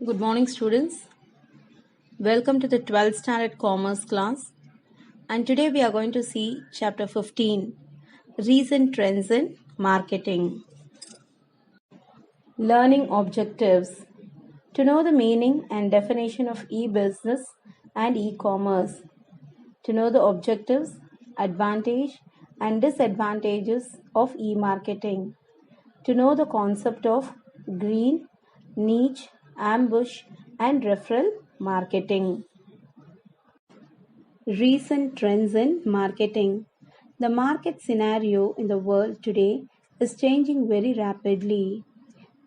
Good morning, students. Welcome to the 12th standard commerce class. And today we are going to see chapter 15, recent trends in marketing. Learning objectives. To know the meaning and definition of e-business and e-commerce. To know the objectives, advantage and disadvantages of e-marketing. To know the concept of green, niche, ambush and referral marketing. Recent trends in marketing. The market scenario in the world today is changing very rapidly.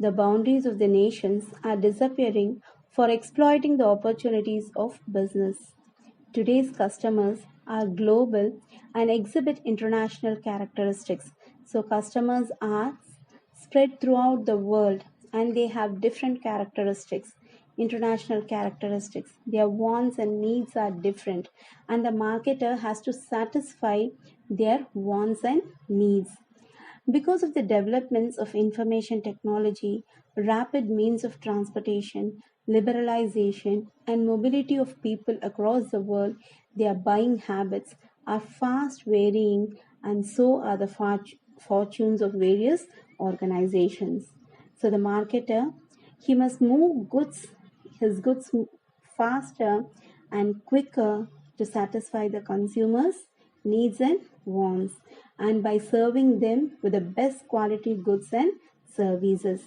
The boundaries of the nations are disappearing for exploiting the opportunities of business. Today's customers are global and exhibit international characteristics. So, customers are spread throughout the world and they have different characteristics, international characteristics. Their wants and needs are different, and the marketer has to satisfy their wants and needs. Because of the developments of information technology, rapid means of transportation, liberalization, and mobility of people across the world, their buying habits are fast varying, and so are the fortunes of various organizations. So the marketer, he must move his goods faster and quicker to satisfy the consumers' needs and wants, and by serving them with the best quality goods and services.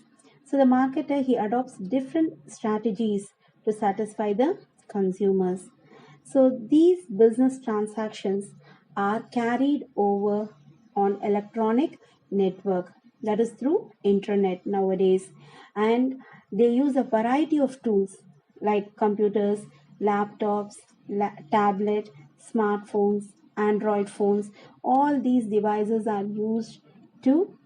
So the marketer, he adopts different strategies to satisfy the consumers. So these business transactions are carried over on electronic network, that is through internet nowadays, and they use a variety of tools like computers, laptops, tablet, smartphones, android phones. All these devices are used to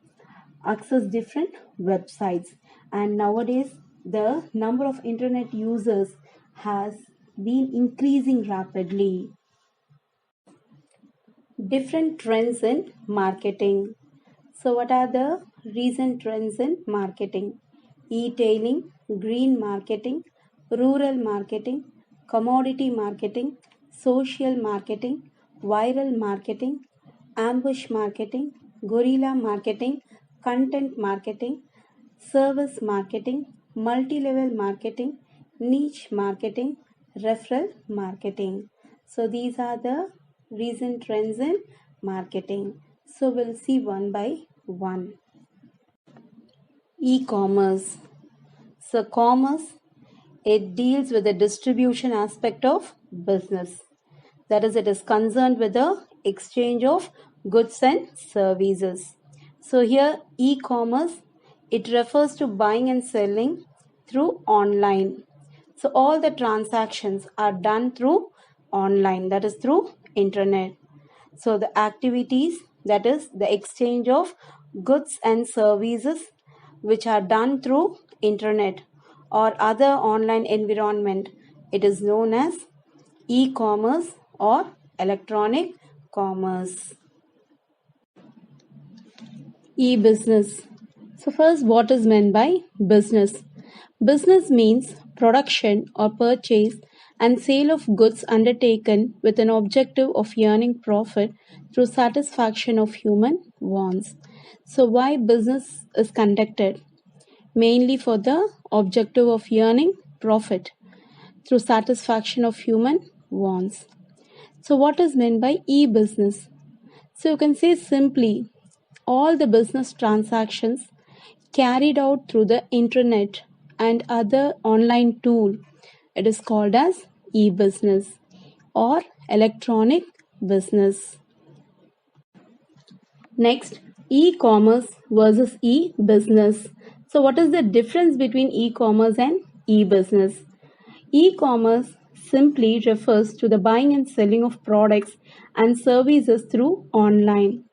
access different websites, and nowadays the number of internet users has been increasing rapidly. Different trends in marketing. So, what are the recent trends in marketing? E-tailing, green marketing, rural marketing, commodity marketing, social marketing, viral marketing, ambush marketing, guerrilla marketing, content marketing, service marketing, multi-level marketing, niche marketing, referral marketing. So these are the recent trends in marketing. So we'll see one by one. E-commerce. So commerce, it deals with the distribution aspect of business. That is, it is concerned with the exchange of goods and services. So here e-commerce, it refers to buying and selling through online. So all the transactions are done through online, that is through internet. So the activities, that is the exchange of goods and services which are done through internet or other online environment, it is known as e-commerce or electronic commerce. E-business. So first, what is meant by business? Business means production or purchase and sale of goods undertaken with an objective of earning profit through satisfaction of human wants. So why business is conducted? Mainly for the objective of earning profit through satisfaction of human wants. So what is meant by e-business? So you can say simply all the business transactions carried out through the internet and other online tool, it is called as e-business or electronic business. Next, e-commerce versus e-business. So what is the difference between e-commerce and e-business? E-commerce simply refers to the buying and selling of products and services through online.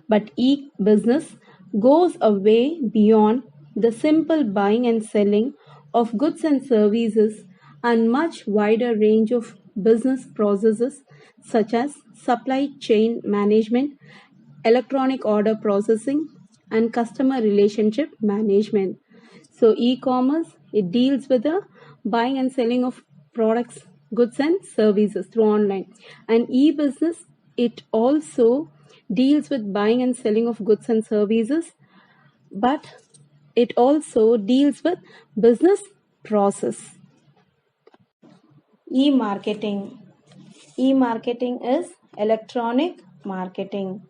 But e-business goes away beyond the simple buying and selling of goods and services and much wider range of business processes such as supply chain management, electronic order processing, and customer relationship management. So e-commerce, it deals with the buying and selling of products, goods and services through online. And e-business, it also deals with buying and selling of goods and services, but it also deals with business process. E-marketing. E-marketing is electronic marketing.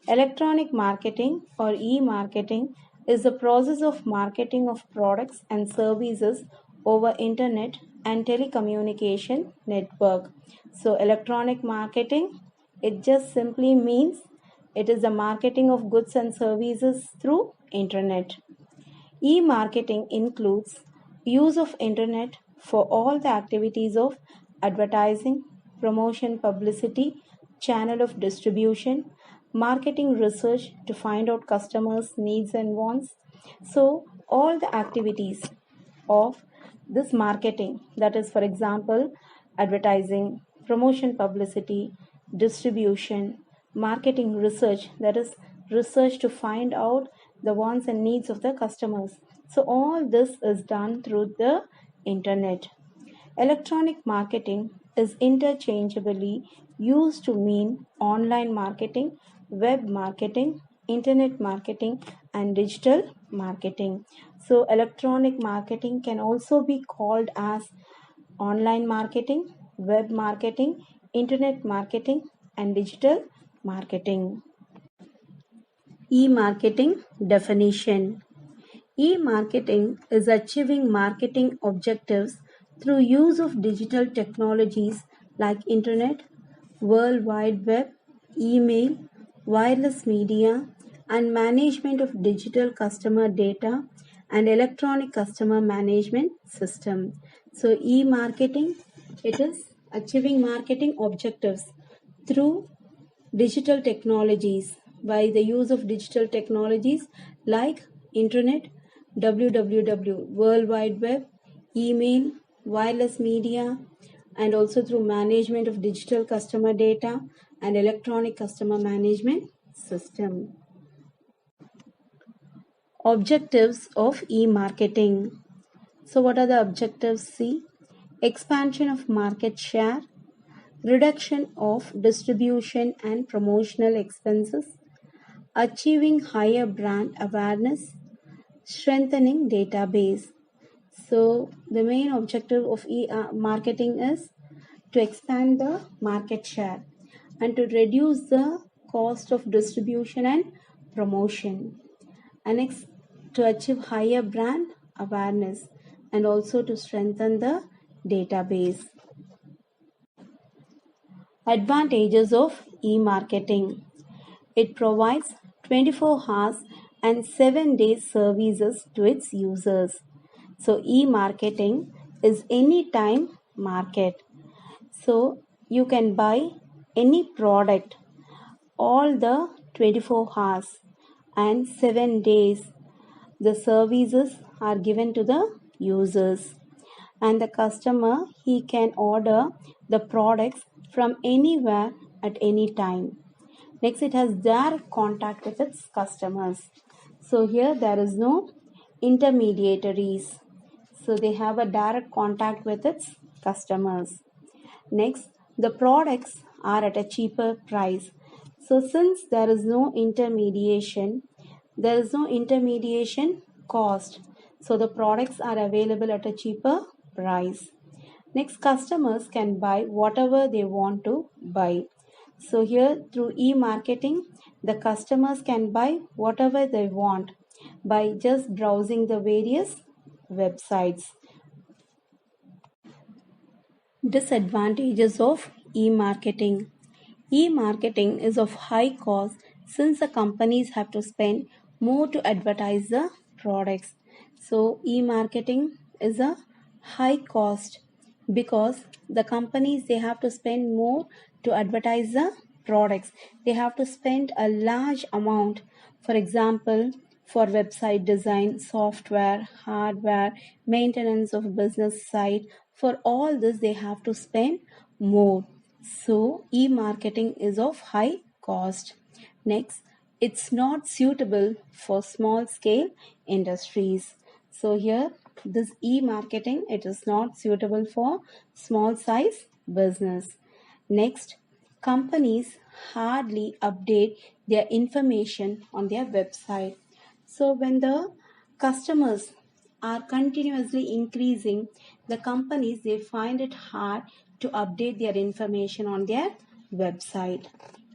Electronic marketing or e-marketing is the process of marketing of products and services over internet and telecommunication network. So electronic marketing, it just simply means it is the marketing of goods and services through internet. E-marketing includes use of internet for all the activities of advertising, promotion, publicity, channel of distribution, marketing research to find out customers' needs and wants. So all the activities of this marketing, that is for example advertising, promotion, publicity, distribution, marketing research, that is research to find out the wants and needs of the customers. So all this is done through the internet. Electronic marketing is interchangeably used to mean online marketing, web marketing, internet marketing, and digital marketing. So, electronic marketing can also be called as online marketing, web marketing, internet marketing, and digital marketing. E-marketing definition. E-marketing is achieving marketing objectives through use of digital technologies like internet, World Wide Web, email, wireless media, and management of digital customer data and electronic customer management system. So e-marketing, it is achieving marketing objectives through digital technologies by the use of digital technologies like internet, www, world wide web, email, wireless media, and also through management of digital customer data and electronic customer management system. Objectives of e-marketing. So what are the objectives? C. Expansion of market share, reduction of distribution and promotional expenses, achieving higher brand awareness, strengthening database. So the main objective of marketing is to expand the market share and to reduce the cost of distribution and promotion, and next to achieve higher brand awareness and also to strengthen the database. Advantages of e-marketing. It provides 24 hours and 7 days services to its users. So e-marketing is anytime market. So you can buy any product all the 24 hours and 7 days. The services are given to the users, and the customer, he can order the products from anywhere at any time. Next, it has direct contact with its customers. So here there is no intermediaries. So they have a direct contact with its customers. Next, the products are at a cheaper price. So since there is no intermediation, there is no intermediation cost. So the products are available at a cheaper price. Next, customers can buy whatever they want to buy. So here through e-marketing, the customers can buy whatever they want by just browsing the various websites. Disadvantages of e-marketing. E-marketing is of high cost since the companies have to spend more to advertise the products. So e-marketing is a high cost because the companies, they have to spend more to advertise the products. They have to spend a large amount, for example, for website design, software, hardware, maintenance of business site. For all this they have to spend more. So e-marketing is of high cost. Next, it's not suitable for small scale industries. So here this e-marketing, it is not suitable for small size business. Next, companies hardly update their information on their website. So when the customers are continuously increasing, the companies they find it hard to update their information on their website.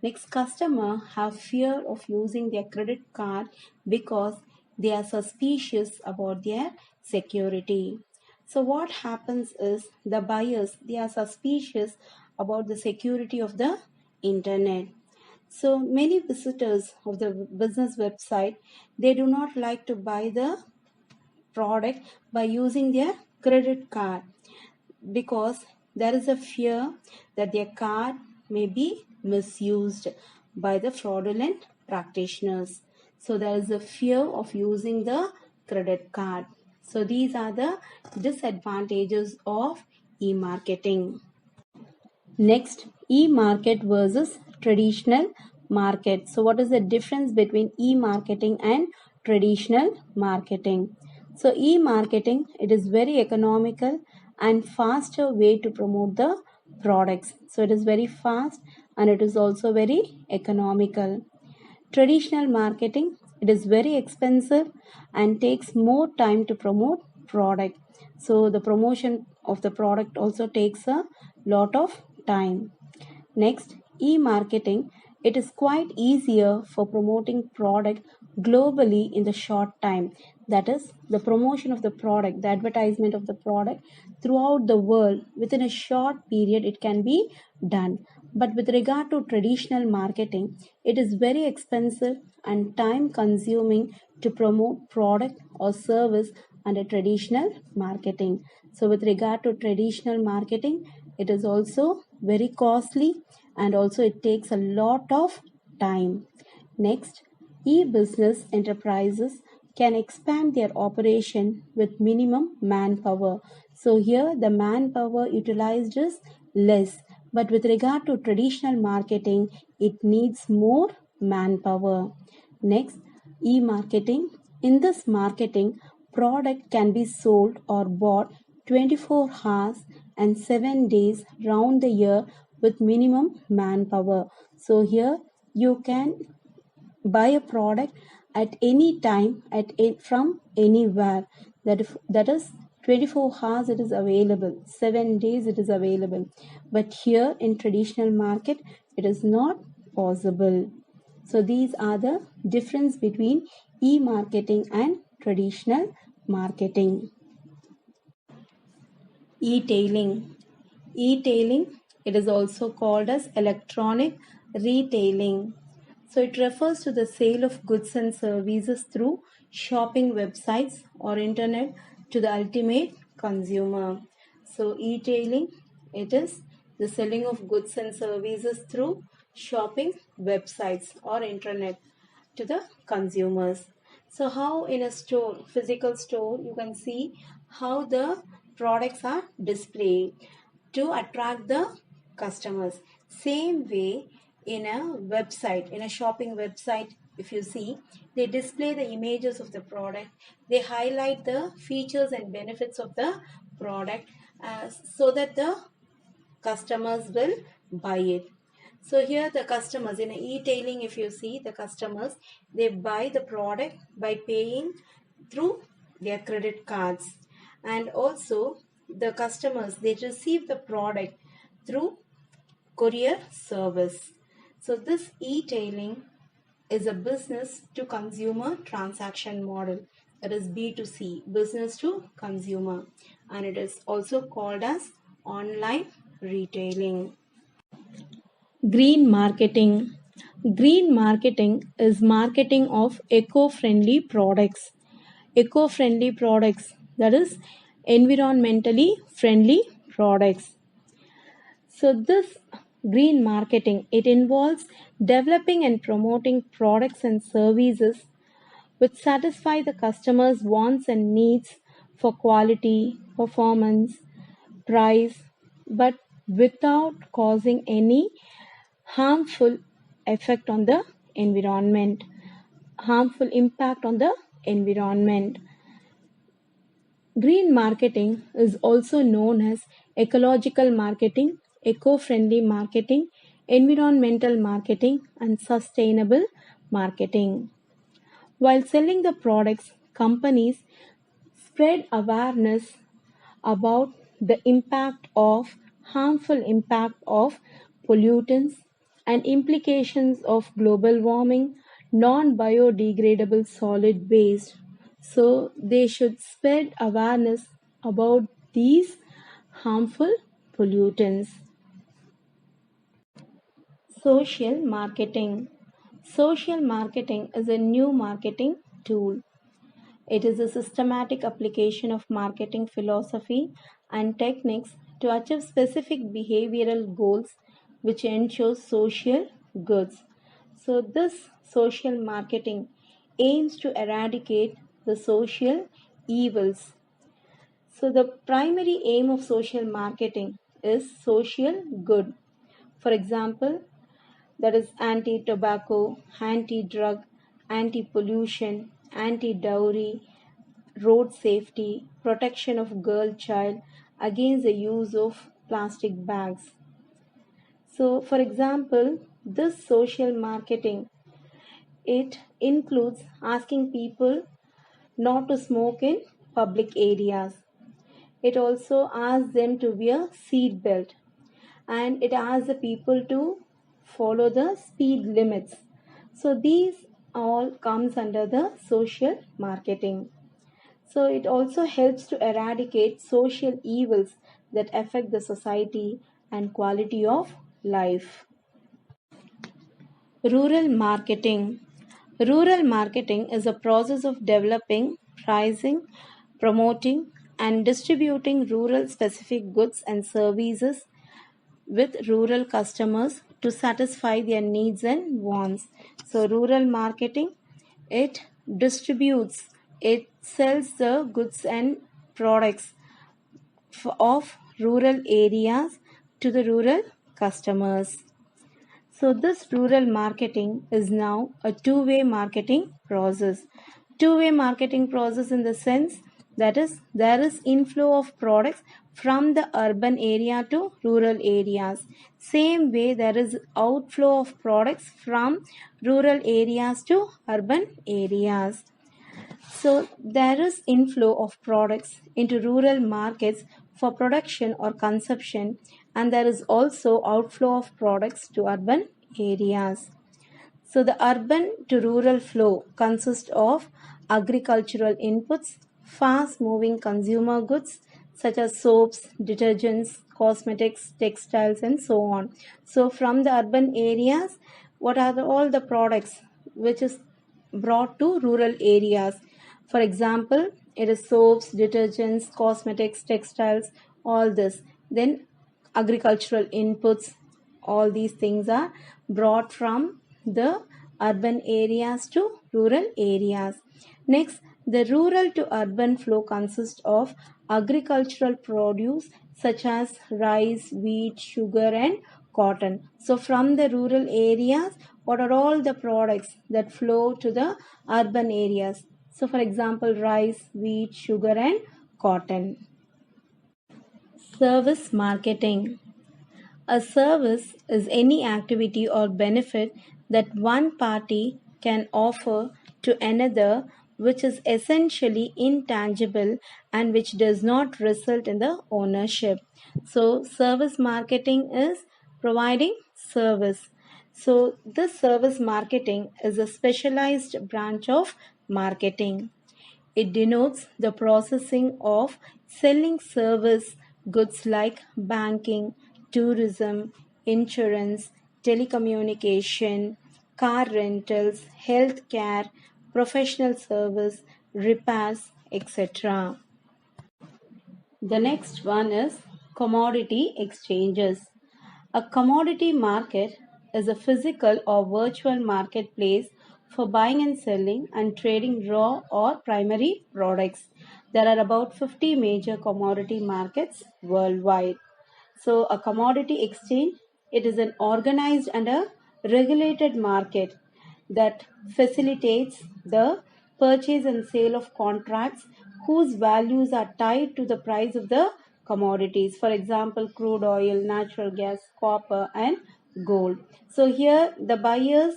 Next, customer have fear of using their credit card because they are suspicious about their security. So what happens is the buyers they are suspicious about the security of the internet. So many visitors of the business website they do not like to buy the product by using their credit card because there is a fear that their card may be misused by the fraudulent practitioners. So there is a fear of using the credit card. So these are the disadvantages of e-marketing. Next, e-market versus traditional market. So what is the difference between e-marketing and traditional marketing? So e-marketing, it is very economical and faster way to promote the products. So it is very fast and it is also very economical. Traditional marketing, it is very expensive and takes more time to promote product. So the promotion of the product also takes a lot of time. Next, e-marketing, it is quite easier for promoting product globally in the short time. That is the promotion of the product, the advertisement of the product throughout the world within a short period it can be done. But with regard to traditional marketing, it is very expensive and time consuming to promote product or service under traditional marketing. So with regard to traditional marketing, it is also very costly and also it takes a lot of time. Next, e-business enterprises can expand their operation with minimum manpower. So here the manpower utilized is less, but with regard to traditional marketing, it needs more manpower. Next, e-marketing. In this marketing, product can be sold or bought 24 hours and 7 days round the year with minimum manpower. So here you can buy a product at any time from anywhere. That is 24 hours it is available, 7 days it is available. But here in traditional market it is not possible. So these are the difference between e-marketing and traditional marketing. E-tailing. E-tailing, it is also called as electronic retailing. So it refers to the sale of goods and services through shopping websites or internet to the ultimate consumer. So e-tailing, it is the selling of goods and services through shopping websites or internet to the consumers. So how in a store, physical store, you can see how the products are displayed to attract the customers. Same way in a website, in a shopping website, if you see, they display the images of the product, they highlight the features and benefits of the product so that the customers will buy it. So here the customers in e-tailing, if you see the customers, they buy the product by paying through their credit cards, and also the customers they receive the product through courier service. So this e-tailing is a business to consumer transaction model, that is B2C, business to consumer, and it is also called as online retailing. Green marketing. Green marketing is marketing of eco-friendly products. Eco-friendly products, that is environmentally friendly products. So this green marketing, it involves developing and promoting products and services which satisfy the customer's wants and needs for quality, performance, price, but without causing any harmful effect on the environment, harmful impact on the environment. Green marketing is also known as ecological marketing, eco friendly marketing, environmental marketing, and sustainable marketing. While selling the products, companies spread awareness about the harmful impact of pollutants and implications of global warming, non biodegradable solid waste. So they should spread awareness about these harmful pollutants. Social marketing. Social marketing is a new marketing tool. It is a systematic application of marketing philosophy and techniques to achieve specific behavioral goals which ensure social goods. So, this social marketing aims to eradicate the social evils. So, the primary aim of social marketing is social good. For example, that is anti tobacco, anti drug, anti pollution, anti dowry, road safety, protection of girl child against the use of plastic bags. So, for example, this social marketing it includes asking people not to smoke in public areas. It also asks them to wear seat belt and it asks the people to follow the speed limits. So these all comes under the social marketing. So it also helps to eradicate social evils that affect the society and quality of life. Rural marketing. Rural marketing is a process of developing, pricing, promoting, and distributing rural specific goods and services with rural customers to satisfy their needs and wants. So, rural marketing it distributes, it sells the goods and products of rural areas to the rural customers. So, this rural marketing is now a two-way marketing process. Two-way marketing process in the sense that is, there is inflow of products from the urban area to rural areas. Same way, there is outflow of products from rural areas to urban areas. So there is inflow of products into rural markets for production or consumption, and there is also outflow of products to urban areas. So the urban to rural flow consists of agricultural inputs, fast moving consumer goods such as soaps, detergents, cosmetics, textiles, and so on. So from the urban areas, what are all the products which is brought to rural areas? For example, it is soaps, detergents, cosmetics, textiles, all this. Then agricultural inputs, all these things are brought from the urban areas to rural areas. Next, the rural to urban flow consists of agricultural produce such as rice, wheat, sugar, and cotton. So, from the rural areas, what are all the products that flow to the urban areas? So, for example, rice, wheat, sugar, and cotton. Service marketing. A service is any activity or benefit that one party can offer to another which is essentially intangible and which does not result in the ownership. So, service marketing is providing service. So, this service marketing is a specialized branch of marketing. It denotes the processing of selling service goods like banking, tourism, insurance, telecommunication, car rentals, healthcare, professional service, repairs, etc. The next one is commodity exchanges. A commodity market is a physical or virtual marketplace for buying and selling and trading raw or primary products. There are about 50 major commodity markets worldwide. So a commodity exchange, it is an organized and a regulated market that facilitates the purchase and sale of contracts whose values are tied to the price of the commodities. For example, crude oil, natural gas, copper, and gold. So here the buyers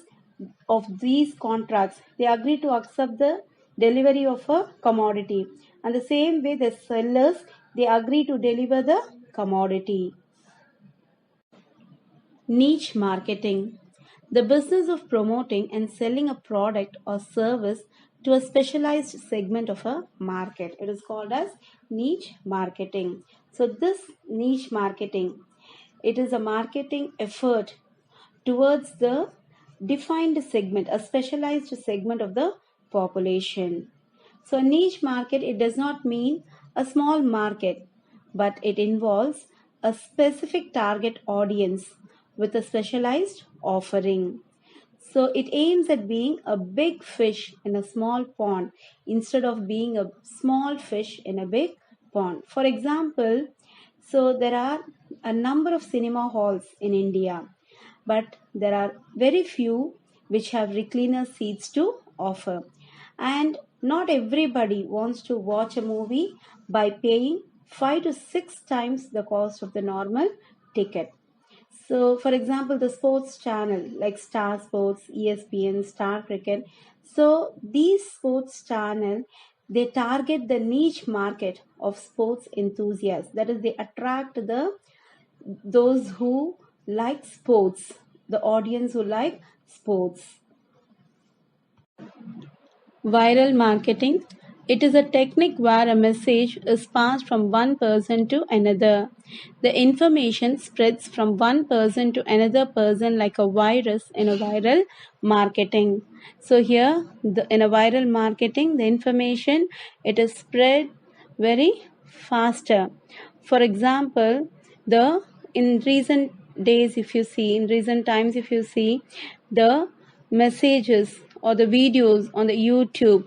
of these contracts, they agree to accept the delivery of a commodity, and the same way the sellers, they agree to deliver the commodity. Niche marketing. The business of promoting and selling a product or service to a specialized segment of a market. It is called as niche marketing. So this niche marketing, it is a marketing effort towards the defined segment, a specialized segment of the population. So niche market, it does not mean a small market, but it involves a specific target audience with a specialized offering. So it aims at being a big fish in a small pond instead of being a small fish in a big pond. For example, so there are a number of cinema halls in India, but there are very few which have recliner seats to offer. And not everybody wants to watch a movie by paying 5 to 6 times the cost of the normal ticket. So, for example, the sports channel like Star Sports, ESPN, Star Cricket. So, these sports channel, they target the niche market of sports enthusiasts. That is, they attract those who like sports, the audience who like sports. Viral marketing. It is a technique where a message is passed from one person to another. The information spreads from one person to another person like a virus in a viral marketing. So here, in a viral marketing, the information, it is spread very faster. For example, the in recent days, if you see, in recent times, if you see, the messages or the videos on the YouTube,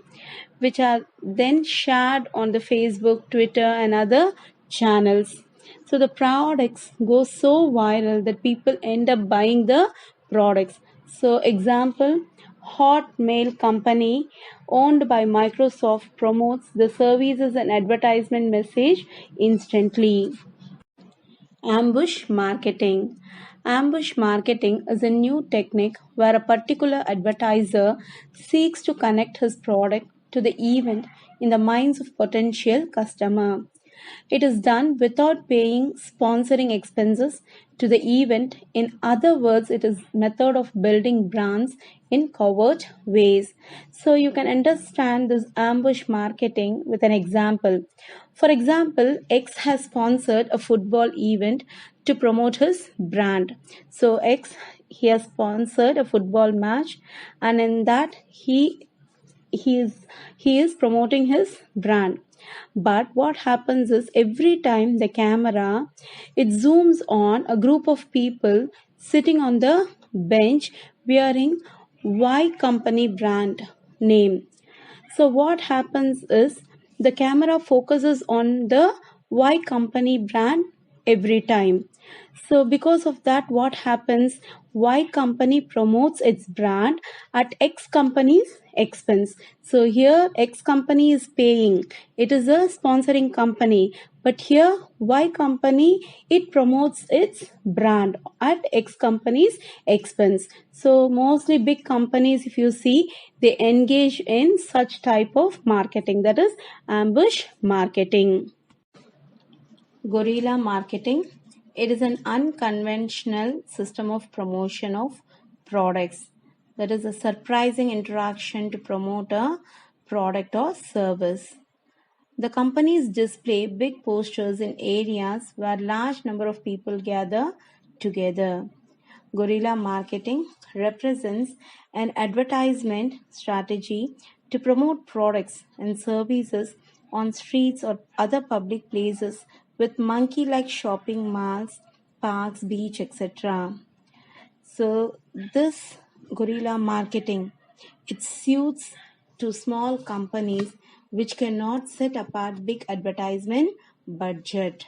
which are then shared on the Facebook, Twitter, and other channels. So the products go so viral that people end up buying the products. So example, Hotmail company owned by Microsoft promotes the services and advertisement message instantly. Ambush marketing. Ambush marketing is a new technique where a particular advertiser seeks to connect his product to the event in the minds of potential customer. It is done without paying sponsoring expenses to the event. In other words, it is method of building brands in covert ways. So you can understand this ambush marketing with an example. For example, X has sponsored a football event to promote his brand. So X, he has sponsored a football match, and in that he is promoting his brand. But what happens is every time the camera, it zooms on a group of people sitting on the bench wearing Y company brand name. So what happens is the camera focuses on the Y company brand every time. So because of that, what happens? Y company promotes its brand at X company's expense. So here X company is paying. It is a sponsoring company. But here Y company, it promotes its brand at X company's expense. So mostly big companies, if you see, they engage in such type of marketing, that is ambush marketing. Guerrilla marketing. It is an unconventional system of promotion of products. That is a surprising interaction to promote a product or service. The companies display big posters in areas where large number of people gather together. Guerrilla marketing represents an advertisement strategy to promote products and services on streets or other public places with monkey like shopping malls, parks, beach, etc. So this guerrilla marketing, it suits to small companies which cannot set apart big advertisement budget.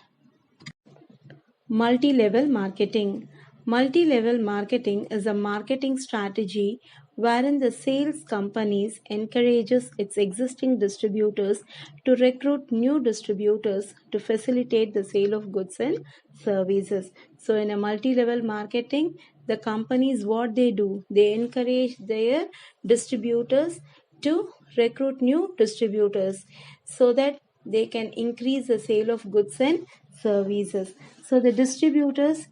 Multi-level marketing. Multi-level marketing is a marketing strategy wherein the sales companies encourages its existing distributors to recruit new distributors to facilitate the sale of goods and services. So in a multi-level marketing, the companies, what they do, they encourage their distributors to recruit new distributors so that they can increase the sale of goods and services. So the distributors,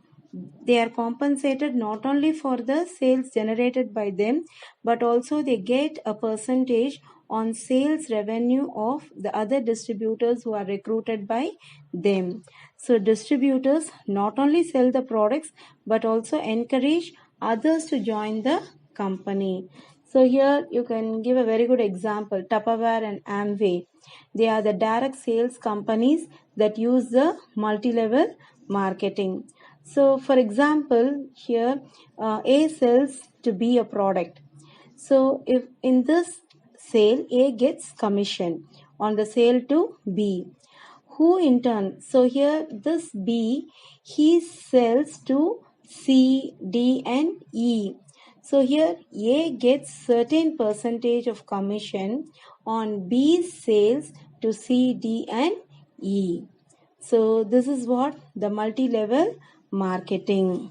they are compensated not only for the sales generated by them, but also they get a percentage on sales revenue of the other distributors who are recruited by them. So distributors not only sell the products but also encourage others to join the company. So here you can give a very good example, Tupperware and Amway. They are the direct sales companies that use the multi-level marketing. So for example, here A sells to B a product. So if in this sale, A gets commission on the sale to B, who in turn, so here this B, he sells to C, D and E. So here A gets certain percentage of commission on B's sales to C, D and E. So this is what the multi-level marketing.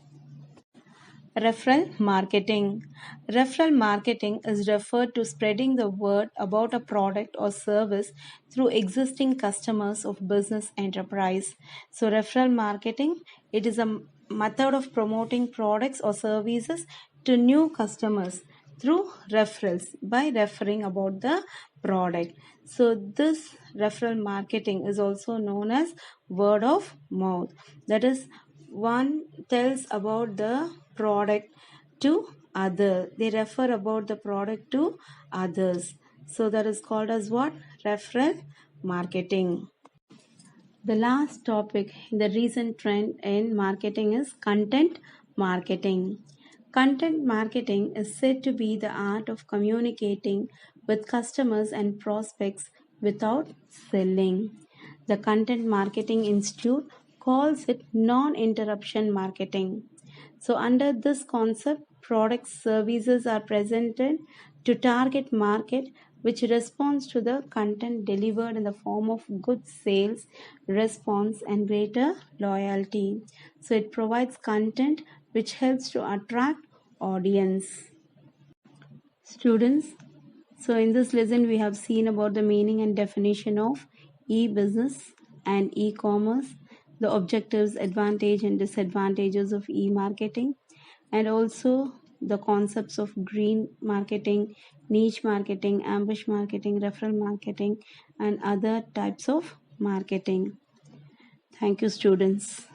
Referral marketing. Referral marketing is referred to spreading the word about a product or service through existing customers of business enterprise. So referral marketing, it is a method of promoting products or services to new customers through referrals by referring about the product. So this referral marketing is also known as word of mouth. That is, one tells about the product to other, they refer about the product to others, so that is called as what? Referral marketing. The last topic in the recent trend in marketing is content marketing. Content marketing is said to be the art of communicating with customers and prospects without selling. The Content Marketing Institute calls it non interruption marketing. So, under this concept, products, services are presented to target market which responds to the content delivered in the form of good sales, response, and greater loyalty. So, it provides content which helps to attract audience. Students, so in this lesson we have seen about the meaning and definition of e-business and e-commerce, the objectives, advantage and disadvantages of e-marketing, and also the concepts of green marketing, niche marketing, ambush marketing, referral marketing, and other types of marketing. Thank you, students.